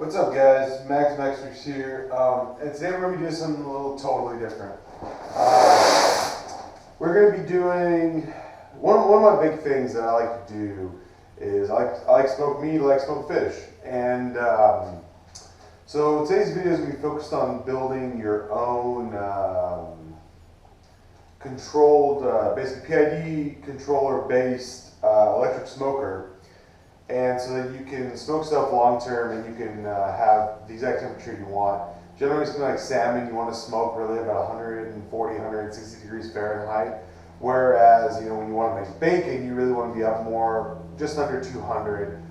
What's up, guys? MaksWerks here, and today we're going to be doing something a little totally different. We're going to be doing one of my big things that I like to do is I like to smoke meat, I like to smoke fish, and so today's video is going to be focused on building your own controlled, basically PID controller based electric smoker. And so that you can smoke stuff long term and you can have the exact temperature you want. Generally something like salmon, you want to smoke really about 140, 160 degrees Fahrenheit. Whereas, you know, when you want to make bacon, you really want to be up more, just under 200.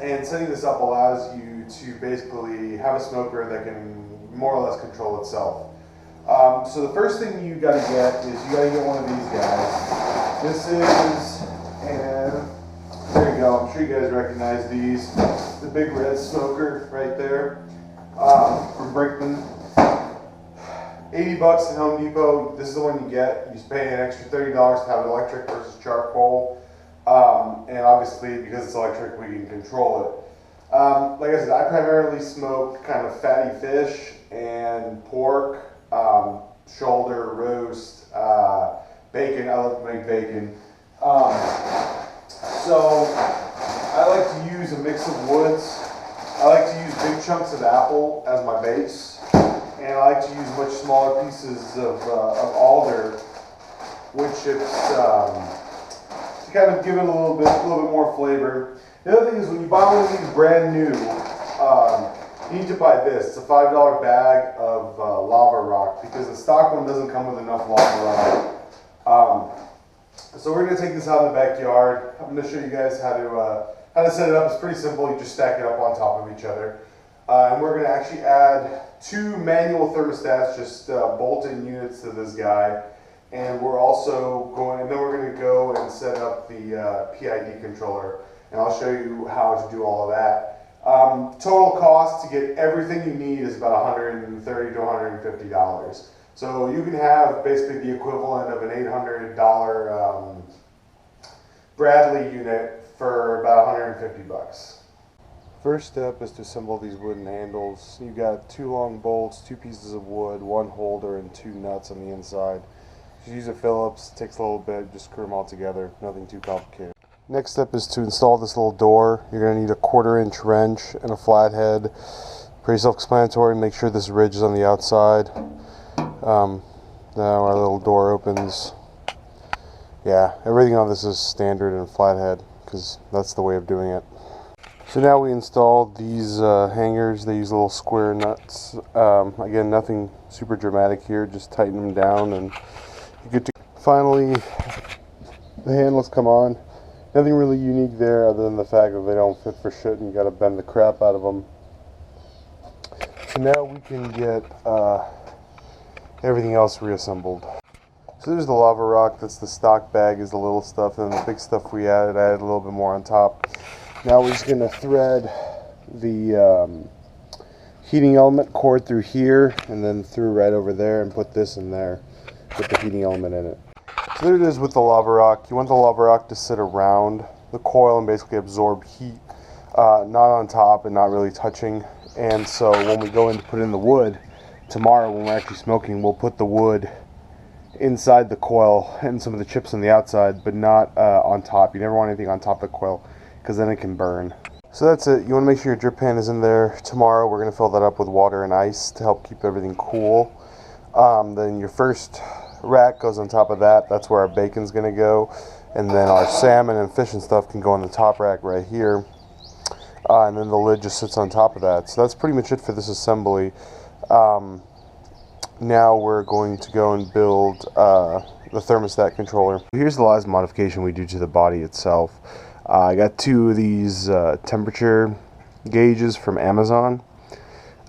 And setting this up allows you to basically have a smoker that can more or less control itself. So the first thing you got to get is you got to get one of these guys. This is there you go. I'm sure you guys recognize these. The big red smoker right there from Brinkman. 80 bucks at Home Depot. This is the one you get. You pay an extra $30 to have it electric versus charcoal. And obviously, because it's electric, we can control it. Like I said, I primarily smoke kind of fatty fish and pork, shoulder, roast, bacon. I love to make bacon. So I like to use a mix of woods. I like to use big chunks of apple as my base, and I like to use much smaller pieces of alder, which it's to kind of give it a little bit more flavor. The other thing is when you buy one of these brand new, you need to buy this. It's a $5 bag of lava rock because the stock one doesn't come with enough lava rock. So we're going to take this out in the backyard. I'm going to show you guys how to set it up. It's pretty simple. You just stack it up on top of each other. And we're going to actually add 2 manual thermostats, just bolt-in units to this guy. And we're also going to go and set up the PID controller. And I'll show you how to do all of that. Total cost to get everything you need is about $130 to $150. So you can have basically the equivalent of an $800 Bradley unit for about 150 bucks. First step is to assemble these wooden handles. You've got 2 long bolts, 2 pieces of wood, 1 holder, and 2 nuts on the inside. Just use a Phillips, it takes a little bit, just screw them all together, nothing too complicated. Next step is to install this little door. You're going to need a 1/4-inch wrench and a flathead. Pretty self-explanatory. Make sure this ridge is on the outside. Now our little door opens. Yeah, everything on this is standard and flathead because that's the way of doing it. So now we installed these hangers. They use little square nuts. Again, nothing super dramatic here. Just tighten them down and you get to. Finally, the handles come on. Nothing really unique there other than the fact that they don't fit for shit and you got to bend the crap out of them. So now we can get everything else reassembled. So there's the lava rock. That's the stock bag, is the little stuff, and then the big stuff we added a little bit more on top. Now we're just going to thread the heating element cord through here and then through right over there and put this in there with the heating element in it. So there it is with the lava rock. You want the lava rock to sit around the coil and basically absorb heat, not on top and not really touching. And so when we go in to put in the wood, tomorrow when we're actually smoking, we'll put the wood inside the coil and some of the chips on the outside, but not on top. You never want anything on top of the coil because then it can burn. So that's it. You want to make sure your drip pan is in there. Tomorrow we're going to fill that up with water and ice to help keep everything cool. Then your first rack goes on top of that. That's where our bacon's going to go. And then our salmon and fish and stuff can go on the top rack right here. And then the lid just sits on top of that. So that's pretty much it for this assembly. Now we're going to go and build the thermostat controller. Here's the last modification we do to the body itself. I got 2 of these temperature gauges from Amazon.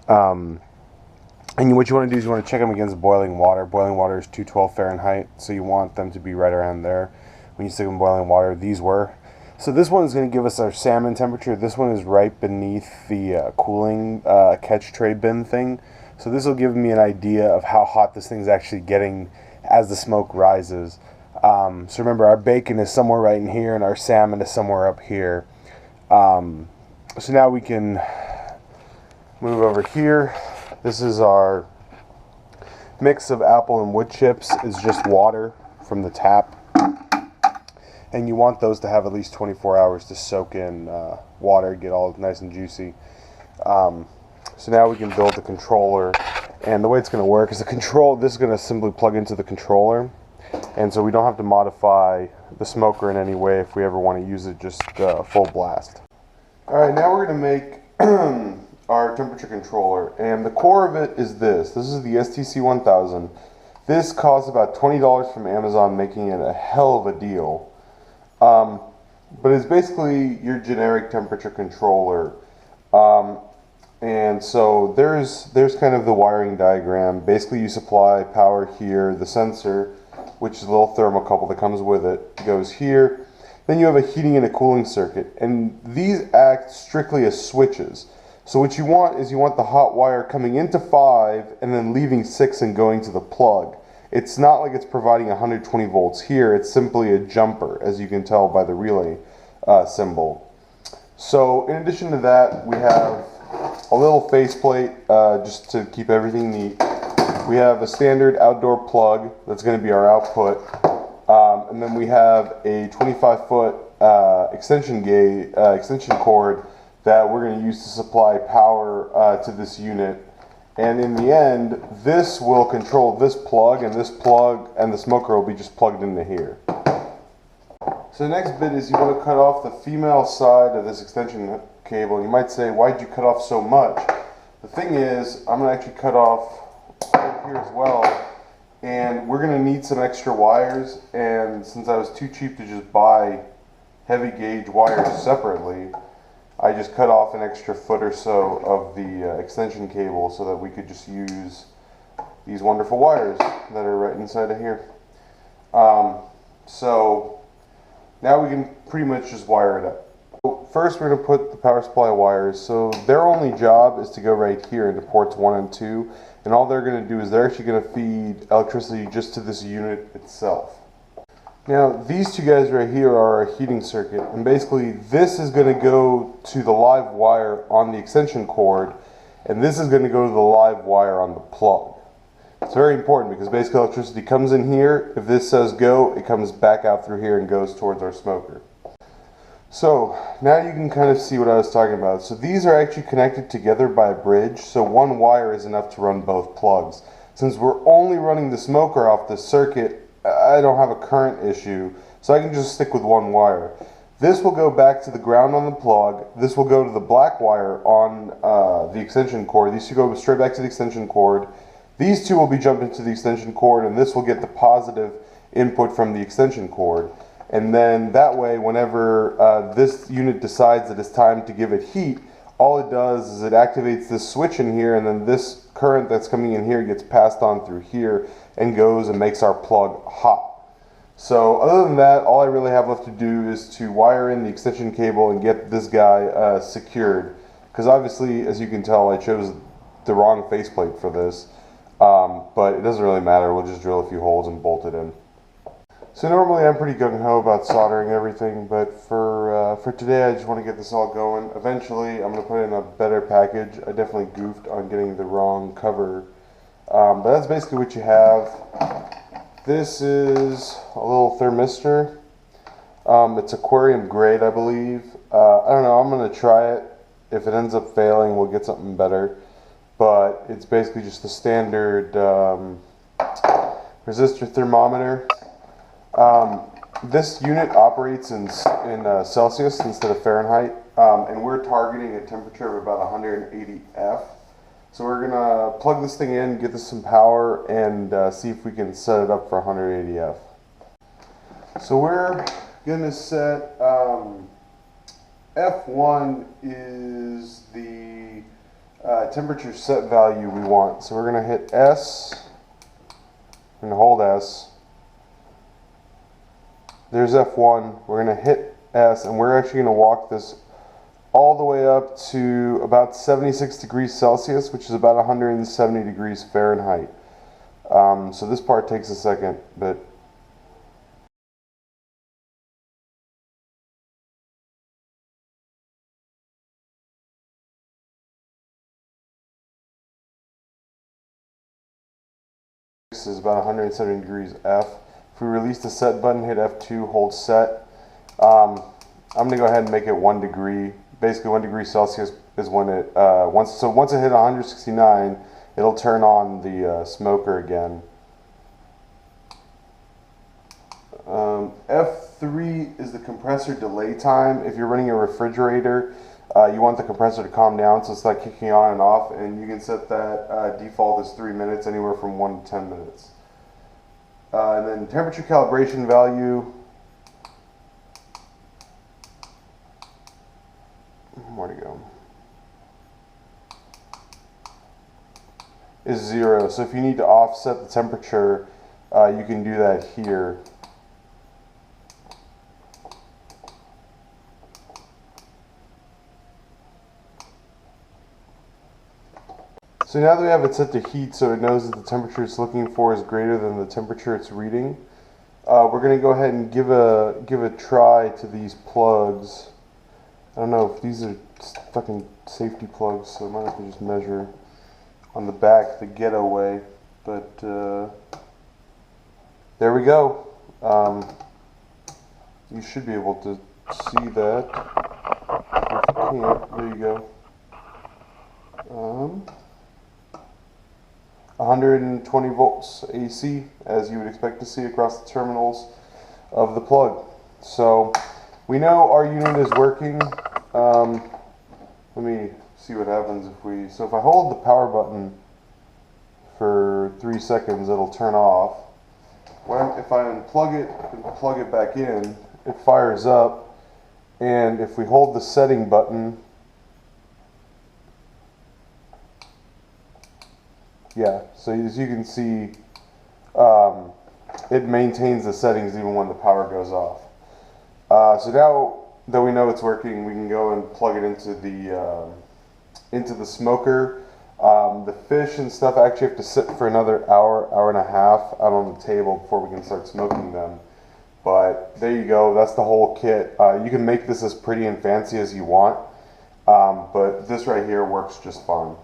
And what you want to do is you want to check them against boiling water. Boiling water is 212 Fahrenheit, so you want them to be right around there. When you stick them in boiling water, these were. So this one is going to give us our salmon temperature. This one is right beneath the cooling catch tray bin thing. So this will give me an idea of how hot this thing's actually getting as the smoke rises. So remember, our bacon is somewhere right in here and our salmon is somewhere up here. So now we can move over here. This is our mix of apple and wood chips. It's just water from the tap. And you want those to have at least 24 hours to soak in water, get all nice and juicy. So now we can build the controller. And the way it's going to work is this is going to simply plug into the controller. And so we don't have to modify the smoker in any way if we ever want to use it just full blast. Alright, now we're going to make our temperature controller, and the core of it is this. This is the STC1000. This costs about $20 from Amazon, making it a hell of a deal. But it's basically your generic temperature controller. And so there's kind of the wiring diagram. Basically you supply power here, the sensor, which is a little thermocouple that comes with it, goes here. Then you have a heating and a cooling circuit, and these act strictly as switches. So what you want is you want the hot wire coming into 5 and then leaving 6 and going to the plug. It's not like it's providing 120 volts here, it's simply a jumper, as you can tell by the relay symbol. So in addition to that, we have a little faceplate just to keep everything neat. We have a standard outdoor plug that's going to be our output. And then we have a 25-foot extension cord that we're going to use to supply power to this unit. And in the end, this will control this plug and the smoker will be just plugged into here. So the next bit is you want to cut off the female side of this extension cable. You might say, why'd you cut off so much? The thing is, I'm going to actually cut off right here as well. And we're going to need some extra wires, and since I was too cheap to just buy heavy gauge wires separately, I just cut off an extra foot or so of the extension cable so that we could just use these wonderful wires that are right inside of here. So now we can pretty much just wire it up. So first we're going to put the power supply wires. So their only job is to go right here into ports 1 and 2. And all they're going to do is they're actually going to feed electricity just to this unit itself. Now these two guys right here are a heating circuit, and basically this is going to go to the live wire on the extension cord, and this is going to go to the live wire on the plug. It's very important because basically electricity comes in here. If this says go, it comes back out through here and goes towards our smoker. So now you can kind of see what I was talking about. So these are actually connected together by a bridge, so one wire is enough to run both plugs. Since we're only running the smoker off this circuit, I don't have a current issue, so I can just stick with one wire. This will go back to the ground on the plug. This will go to the black wire on the extension cord. These two go straight back to the extension cord. These two will be jumped into the extension cord, and this will get the positive input from the extension cord. And then that way, whenever this unit decides that it's time to give it heat, all it does is it activates this switch in here, and then this current that's coming in here gets passed on through here and goes and makes our plug hot. So other than that, all I really have left to do is to wire in the extension cable and get this guy secured. Because obviously, as you can tell, I chose the wrong faceplate for this. But it doesn't really matter, we'll just drill a few holes and bolt it in. So normally I'm pretty gung-ho about soldering everything, but for today I just want to get this all going. Eventually I'm going to put in a better package. I definitely goofed on getting the wrong cover. But that's basically what you have. This is a little thermistor. It's aquarium grade, I believe. I don't know, I'm going to try it. If it ends up failing, we'll get something better. But it's basically just the standard resistor thermometer. This unit operates in Celsius instead of Fahrenheit, and we're targeting a temperature of about 180 F. So we're going to plug this thing in, get this some power, and see if we can set it up for 180 F. So we're going to set F1 is the temperature set value we want. So we're going to hit S, we're going to hold S. There's F1, we're going to hit S, and we're actually going to walk this all the way up to about 76 degrees Celsius, which is about 170 degrees Fahrenheit. So this part takes a second, but Celsius is about 170 degrees F. If we release the set button, hit F2, hold set. I'm going to go ahead and make it 1 degree. Basically 1 degree Celsius is when it, once it hit 169, it'll turn on the smoker again. F3 is the compressor delay time. If you're running a refrigerator, you want the compressor to calm down, so it's like kicking on and off, and you can set that default as 3 minutes, anywhere from 1 to 10 minutes. And then temperature calibration value, where'd it go, is 0. So if you need to offset the temperature, you can do that here. So now that we have it set to heat, so it knows that the temperature it's looking for is greater than the temperature it's reading, we're going to go ahead and give a try to these plugs. I don't know if these are fucking safety plugs, so I might have to just measure on the back the ghetto way. But there we go. You should be able to see that. If you can't, there you go. 120 volts AC, as you would expect to see across the terminals of the plug. So we know our unit is working. Let me see what happens if we, so if I hold the power button for 3 seconds, it'll turn off. If I unplug it and plug it back in, it fires up. And if we hold the setting button, yeah, so as you can see, it maintains the settings even when the power goes off. So now that we know it's working, we can go and plug it into the smoker. The fish and stuff actually have to sit for another hour, hour and a half out on the table before we can start smoking them. But there you go, that's the whole kit. You can make this as pretty and fancy as you want, but this right here works just fine.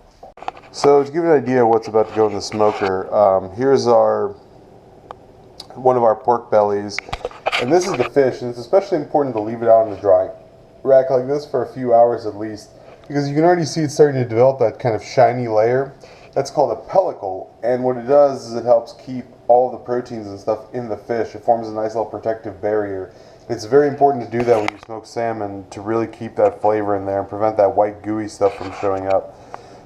So to give you an idea of what's about to go in the smoker, here's one of our pork bellies, and this is the fish, and it's especially important to leave it out on the dry rack like this for a few hours at least, because you can already see it's starting to develop that kind of shiny layer. That's called a pellicle, and what it does is it helps keep all the proteins and stuff in the fish. It forms a nice little protective barrier. It's very important to do that when you smoke salmon, to really keep that flavor in there and prevent that white gooey stuff from showing up.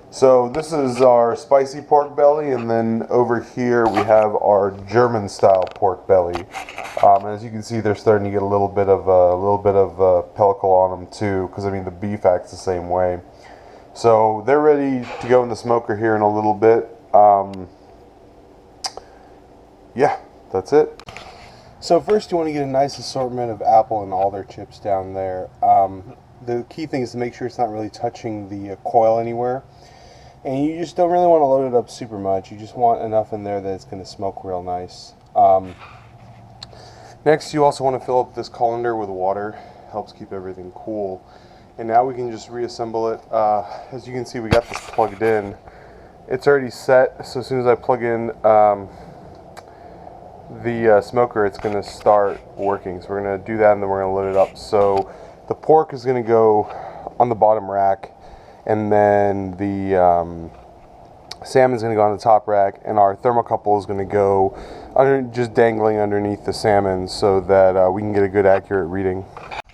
So this is our spicy pork belly, and then over here we have our German style pork belly. And as you can see, they're starting to get a little bit of pellicle on them too, because I mean the beef acts the same way. So they're ready to go in the smoker here in a little bit. Yeah, that's it. So first you want to get a nice assortment of apple and alder chips down there. The key thing is to make sure it's not really touching the coil anywhere. And you just don't really want to load it up super much. You just want enough in there that it's going to smoke real nice. Next, you also want to fill up this colander with water. Helps keep everything cool. And now we can just reassemble it. As you can see, we got this plugged in. It's already set, so as soon as I plug in the smoker, it's going to start working. So we're going to do that, and then we're going to load it up. So the pork is going to go on the bottom rack, and then the salmon's going to go on the top rack, and our thermocouple is going to go just dangling underneath the salmon, so that we can get a good accurate reading.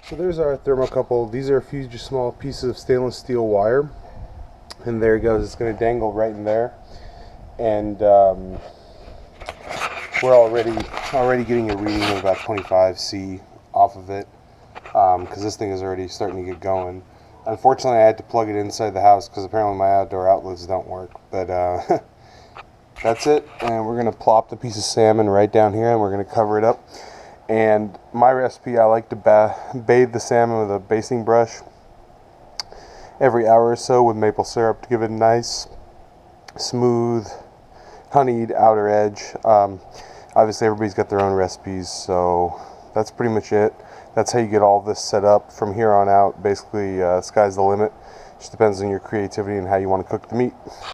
So there's our thermocouple. These are a few just small pieces of stainless steel wire, and there it goes. It's going to dangle right in there, and we're already getting a reading of about 25 C off of it, because this thing is already starting to get going. Unfortunately, I had to plug it inside the house because apparently my outdoor outlets don't work. But that's it, and we're going to plop the piece of salmon right down here, and we're going to cover it up. And my recipe, I like to bathe the salmon with a basting brush every hour or so with maple syrup to give it a nice, smooth, honeyed outer edge. Obviously, everybody's got their own recipes, so that's pretty much it. That's how you get all this set up. From here on out, basically, sky's the limit. Just depends on your creativity and how you want to cook the meat.